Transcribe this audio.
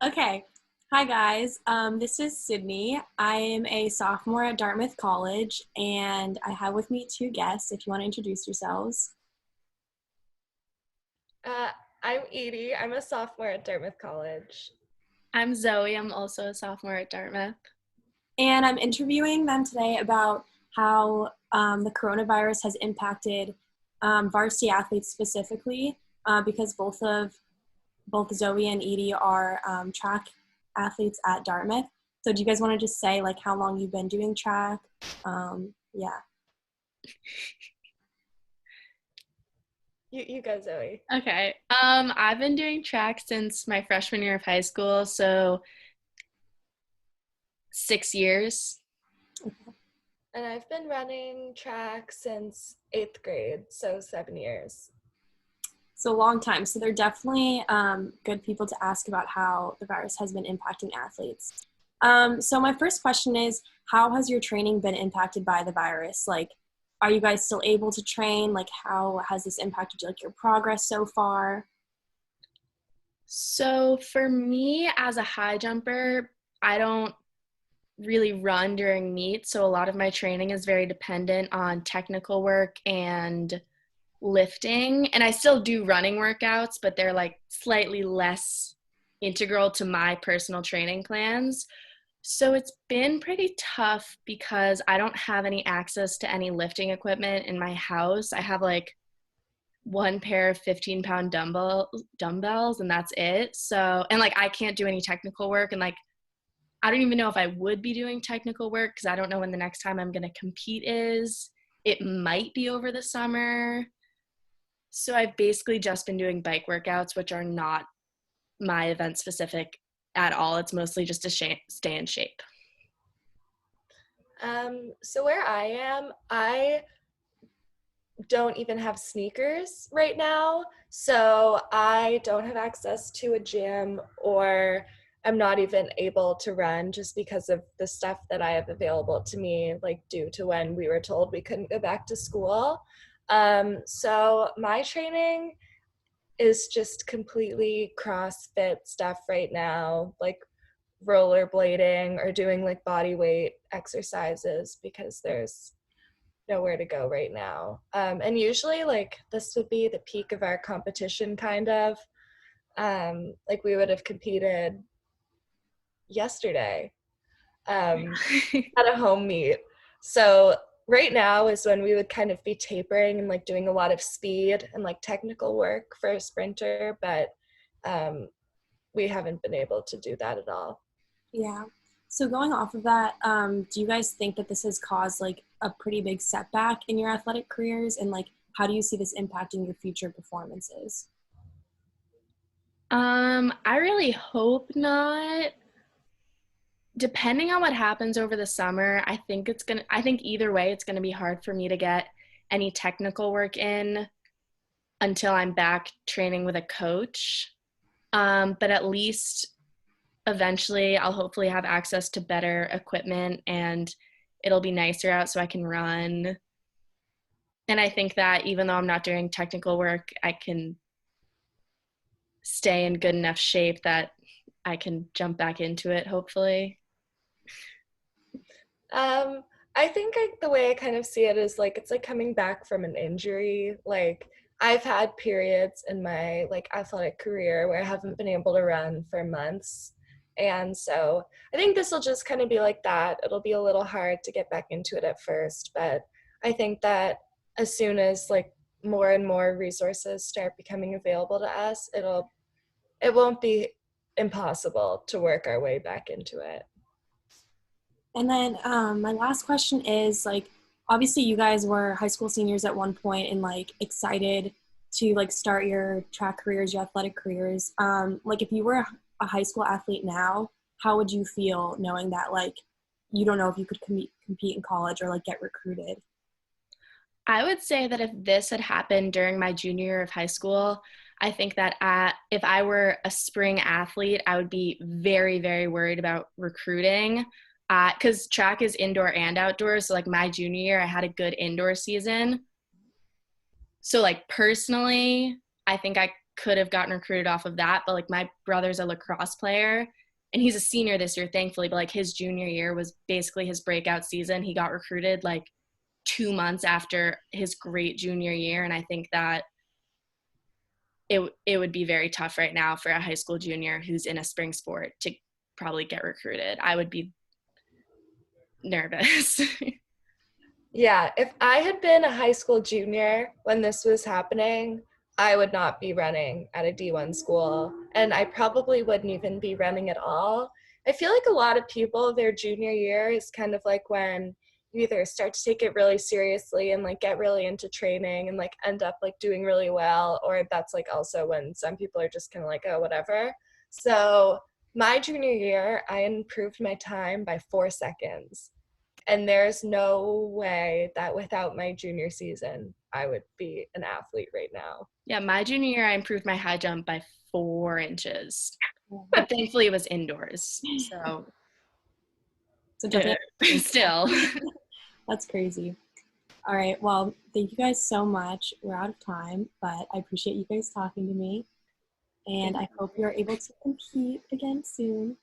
Okay. Hi, guys. This is Sydney. I am a sophomore at Dartmouth College, and I have with me two guests if you want to introduce yourselves. Uh, I'm Edie. I'm a sophomore at Dartmouth College. I'm Zoe. I'm also a sophomore at Dartmouth. And I'm interviewing them today about how the coronavirus has impacted varsity athletes specifically, because both Zoe and Edie are track athletes at Dartmouth. So do you guys want to just say like how long you've been doing track? Yeah. You go, Zoe. Okay. I've been doing track since my freshman year of high school, so 6 years. And I've been running track since 8th grade, so 7 years. So a long time. So they're definitely good people to ask about how the virus has been impacting athletes. So my first question is, how has your training been impacted by the virus? Like, are you guys still able to train? Like, how has this impacted like your progress so far? So for me as a high jumper, I don't really run during meet, so a lot of my training is very dependent on technical work and lifting. And I still do running workouts, but they're like slightly less integral to my personal training plans. So it's been pretty tough because I don't have any access to any lifting equipment in my house. I have like one pair of 15-pound dumbbells and that's it. So, and like I can't do any technical work, and like I don't even know if I would be doing technical work because I don't know when the next time I'm going to compete is. It might be over the summer. So I've basically just been doing bike workouts, which are not my event specific at all. It's mostly just to stay in shape. So where I am, I don't even have sneakers right now, so I don't have access to a gym, or I'm not even able to run just because of the stuff that I have available to me, like due to when we were told we couldn't go back to school. So my training is just completely CrossFit stuff right now, like rollerblading or doing like body weight exercises because there's nowhere to go right now. And usually like this would be the peak of our competition kind of. Like we would have competed yesterday at a home meet. So right now is when we would kind of be tapering and like doing a lot of speed and like technical work for a sprinter, but we haven't been able to do that at all. Yeah. So going off of that, do you guys think that this has caused like a pretty big setback in your athletic careers? And like, how do you see this impacting your future performances? I really hope not. Depending on what happens over the summer, I think either way, it's gonna be hard for me to get any technical work in until I'm back training with a coach. But at least eventually I'll hopefully have access to better equipment and it'll be nicer out so I can run. And I think that even though I'm not doing technical work, I can stay in good enough shape that I can jump back into it, hopefully. Um, I think the way I kind of see it is like it's like coming back from an injury. Like I've had periods in my like athletic career where I haven't been able to run for months. And so I think this will just kind of be like that. It'll be a little hard to get back into it at first, but I think that as soon as like more and more resources start becoming available to us, it won't be impossible to work our way back into it. And then my last question is like, obviously you guys were high school seniors at one point and like excited to like start your track careers, your athletic careers. Like if you were a high school athlete now, how would you feel knowing that like you don't know if you could compete in college or like get recruited? I would say that if this had happened during my junior year of high school, I think that if I were a spring athlete, I would be very, very worried about recruiting because track is indoor and outdoor. So like my junior year, I had a good indoor season. So like personally, I think could have gotten recruited off of that. But like my brother's a lacrosse player and he's a senior this year, thankfully, but like his junior year was basically his breakout season. He got recruited like 2 months after his great junior year. And I think that it would be very tough right now for a high school junior who's in a spring sport to probably get recruited. I would be nervous. Yeah, if I had been a high school junior when this was happening, I would not be running at a D1 school, and I probably wouldn't even be running at all. I feel like a lot of people, their junior year is kind of like when you either start to take it really seriously and like get really into training and like end up like doing really well, or that's like also when some people are just kind of like, oh, whatever. So my junior year, I improved my time by 4 seconds. And there's no way that without my junior season, I would be an athlete right now. Yeah, my junior year, I improved my high jump by 4 inches, but thankfully it was indoors. So, So definitely, still. that's crazy. All right. Well, thank you guys so much. We're out of time, but I appreciate you guys talking to me. And I hope you're able to compete again soon.